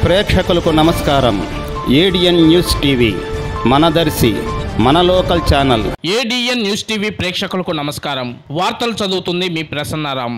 ప్రేక్షకులకు నమస్కారం. ADN news TV మన దర్శి మన local channel. ADN news TV ప్రేక్షకులకు నమస్కారం. వార్తలు చదువుతుంది మీ ప్రసన్నారాం.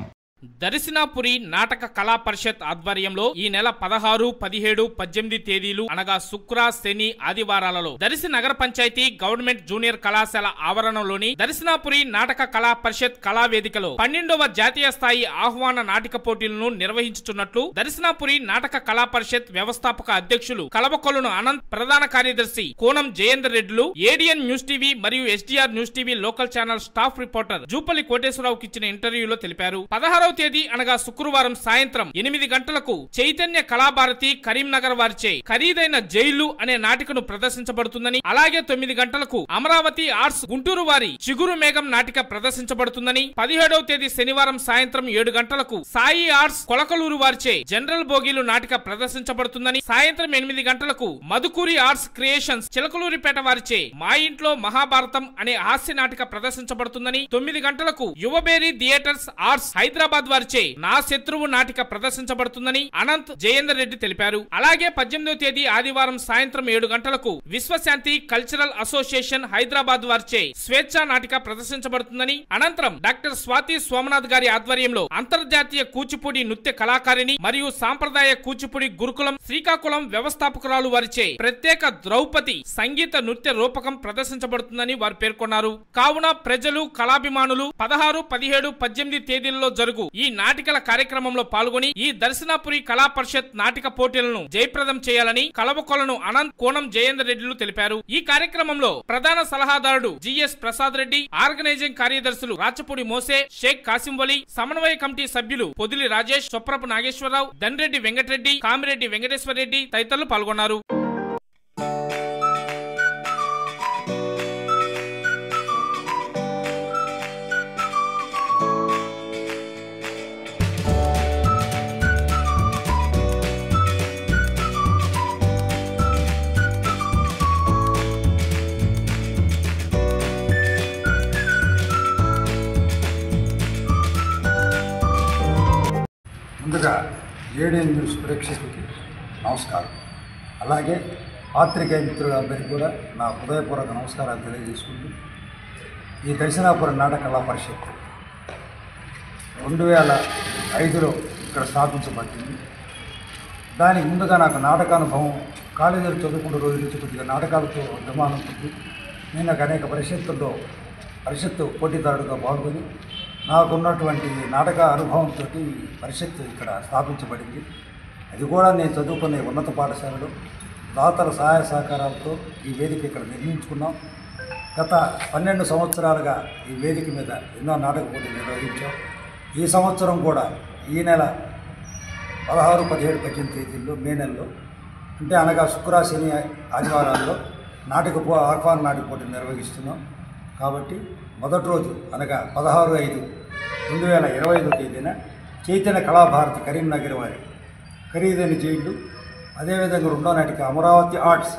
దర్శనాపురి నాటక కళా పరిషత్ ఆధ్వర్యంలో ఈ నెల 16, 17, 18 తేదీలు అనగా శుక్ర, శని, ఆదివారాలలో దర్శి నగర పంచాయతీ గవర్నమెంట్ జూనియర్ కళాశాల ఆవరణలోని దర్శనాపురి నాటక కళా పరిషత్ కళావేదికలో 12వ జాతీయ స్థాయి ఆహ్వాన నాటిక పోటీలను నిర్వహించుతున్నట్లు దర్శనాపురి నాటక కళా పరిషత్ వ్యవస్థాపక అధ్యక్షులు కలవకొలను అనంత్, ప్రధాన కార్యదర్శి కోనం జయేందర్ రెడ్డిలు ఏడిఎన్ న్యూస్ టీవీ మరియు SDR news TV local channel staff reporter Jupalli కోటేశ్వరరావుకి ఇచ్చిన ఇంటర్వ్యూలో తెలిపారు. 16వ తేదీ అనగా శుక్రవారం సాయంత్రం 8 గంటలకు చైతన్య కళాభారతి కరీంనగర్ వారిచే ఖరీదైన జైలు అనే నాటికను ప్రదర్శించబడుతుందని, అలాగే 9 గంటలకు అమరావతి ఆర్ట్స్ గుంటూరు వారి చిగురు మేఘం నాటిక ప్రదర్శించబడుతుందని, 17వ తేదీ శనివారం సాయంత్రం 7 గంటలకు సాయి ఆర్ట్స్ కొలకలూరు వారిచే జనరల్ భోగిలు నాటిక ప్రదర్శించబడుతుందని, సాయంత్రం 8 గంటలకు మధుకూరి ఆర్ట్స్ క్రియేషన్స్ చిలకలూరిపేట వారిచే మా ఇంట్లో మహాభారతం అనే హాస్య నాటిక ప్రదర్శించబడుతుందని, 9 గంటలకు యువబేరి థియేటర్స్ ఆర్ట్స్ హైదరాబాద్ వారిచే నా శత్రువు నాటిక ప్రదర్శించబడుతుందని అనంత్, జయేందర్ రెడ్డి తెలిపారు. అలాగే 18వ తేదీ ఆదివారం సాయంత్రం 7 గంటలకు విశ్వశాంతి కల్చరల్ అసోసియేషన్ హైదరాబాద్ వారిచే స్వేచ్ఛ నాటిక ప్రదర్శించబడుతుందని, అనంతరం డాక్టర్ స్వాతి సోమనాథ్ గారి ఆధ్వర్యంలో అంతర్జాతీయ కూచిపూడి నృత్య కళాకారిణి మరియు సాంప్రదాయ కూచిపూడి గురుకులం శ్రీకాకుళం వ్యవస్థాపకురాలు వారిచే ప్రత్యేక ద్రౌపది సంగీత నృత్య రూపకం ప్రదర్శించబడుతుందని వారు పేర్కొన్నారు. కావున ప్రజలు, కళాభిమానులు 16, 17, 18 తేదీలలో జరుగు ఈ నాటికల కార్యక్రమంలో పాల్గొని ఈ దర్శనాపురి కళా పరిషత్ నాటిక పోటీలను జయప్రదం చేయాలని కలవకొలను అనంత్, కోనం జయేందర్ రెడ్డిలు తెలిపారు. ఈ కార్యక్రమంలో ప్రధాన సలహాదారుడు జిఎస్ ప్రసాద్ రెడ్డి, ఆర్గనైజింగ్ కార్యదర్శులు రాచపూడి మోసే, షేక్ కాసిం వలి, సమన్వయ కమిటీ సభ్యులు పొదిలి రాజేష్, చొప్రపు నాగేశ్వరరావు, దండ్రెడ్డి వెంకటరెడ్డి, కామిరెడ్డి వెంకటేశ్వర రెడ్డి తదితరులు పాల్గొన్నారు. ముందుగా ఏడిఎన్ న్యూస్ ప్రేక్షకులకి నమస్కారం. అలాగే పాత్రికేయ మిత్రులందరికీ కూడా నా హృదయపూర్వక నమస్కారాలు తెలియజేసుకుంటూ, ఈ దర్శనాపురం నాటక కళా పరిషత్ 2005లో ఇక్కడ స్థాపించబడింది. దానికి ముందుగా నాకు నాటకానుభవం కాలేజీలో చదువుకున్న రోజు నుంచి కొద్దిగా నాటకాలతో అభిమానం ఉంది. నేను నాకు అనేక పరిషత్తు పోటీదారుడుగా పాల్గొని నాకున్నటువంటి నాటక అనుభవంతో పరిషత్ ఇక్కడ స్థాపించబడింది. అది కూడా నేను చదువుకునే ఉన్నత పాఠశాలలో దాతల సహాయ సహకారాలతో ఈ వేదిక ఇక్కడ నిర్మించుకున్నాం. గత 12 సంవత్సరాలుగా ఈ వేదిక మీద ఎన్నో నాటక పోటీలు నిర్వహించాం. ఈ సంవత్సరం కూడా ఈ నెల 16, 17, 18 తేదీల్లో మే నెలలో అంటే అనగా శుక్ర, శని, ఆదివారాల్లో ఆహ్వాన నాటక పోటీలు నిర్వహిస్తున్నాం. కాబట్టి మొదటి రోజు అనగా 16/5/2025 తేదీన చైతన్య కళాభారతి కరీంనగర్ వారి ఖరీదైన జైళ్ళు, అదేవిధంగా రెండో నాటిక అమరావతి ఆర్ట్స్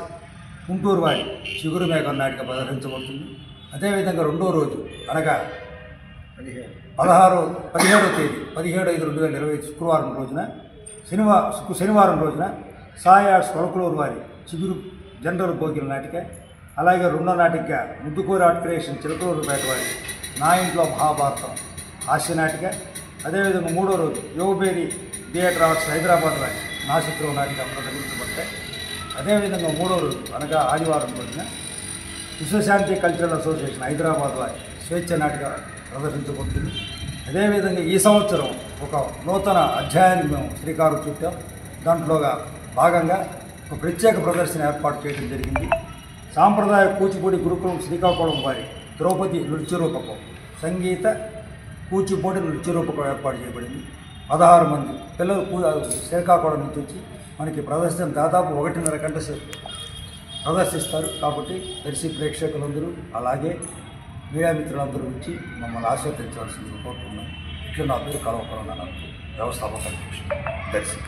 గుంటూరు వారి చిగురు మేఘం నాటిక ప్రదర్శించబడుతుంది. అదేవిధంగా రెండో రోజు అనగా 17వ తేదీ 17/5/2025 శుక్రవారం రోజున శనివారం రోజున సాయి ఆర్ట్స్ కొలకలూరు వారి చిగురు జనరల్ భోగిల నాటిక, అలాగే రెండో నాటికగా ముద్దుకూరి ఆర్ట్ క్రియేషన్ చిలకలూరుపేట వారి నా ఇంట్లో మహాభారతం హాస్య నాటిక, అదేవిధంగా మూడో రోజు యువబేరి థియేటర్ ఆర్ట్స్ హైదరాబాద్ వారి నా శత్రువు నాటిక ప్రదర్శించబడతాయి. అదేవిధంగా మూడో రోజు అనగా ఆదివారం రోజున విశ్వశాంతి కల్చరల్ అసోసియేషన్ హైదరాబాద్ వారి స్వేచ్ఛ నాటిక ప్రదర్శించబడుతుంది. అదేవిధంగా ఈ సంవత్సరం ఒక నూతన అధ్యాయాన్ని మేము శ్రీకారం చుట్టాం. దాంట్లోగా భాగంగా ఒక ప్రత్యేక ప్రదర్శన ఏర్పాటు చేయడం జరిగింది. సాంప్రదాయ కూచిపూడి గురుకులం శ్రీకాకుళం వారి ద్రౌపది నృత్య రూపకం సంగీత కూచిపూడి నృత్య రూపకం ఏర్పాటు చేయబడింది. 16 మంది పిల్లలు శ్రీకాకుళం నుంచి వచ్చి మనకి ప్రదర్శన దాదాపు 1.5 గంట సేపు ప్రదర్శిస్తారు. కాబట్టి దర్శి ప్రేక్షకులందరూ అలాగే మీడియా మిత్రులందరూ వచ్చి మమ్మల్ని ఆశీర్వదించవలసింది కోరుతున్నాను. ఇట్లా నా పేరు కలవకొలను అనంత్, వ్యవస్థాపక అధ్యక్షుడు దర్శి.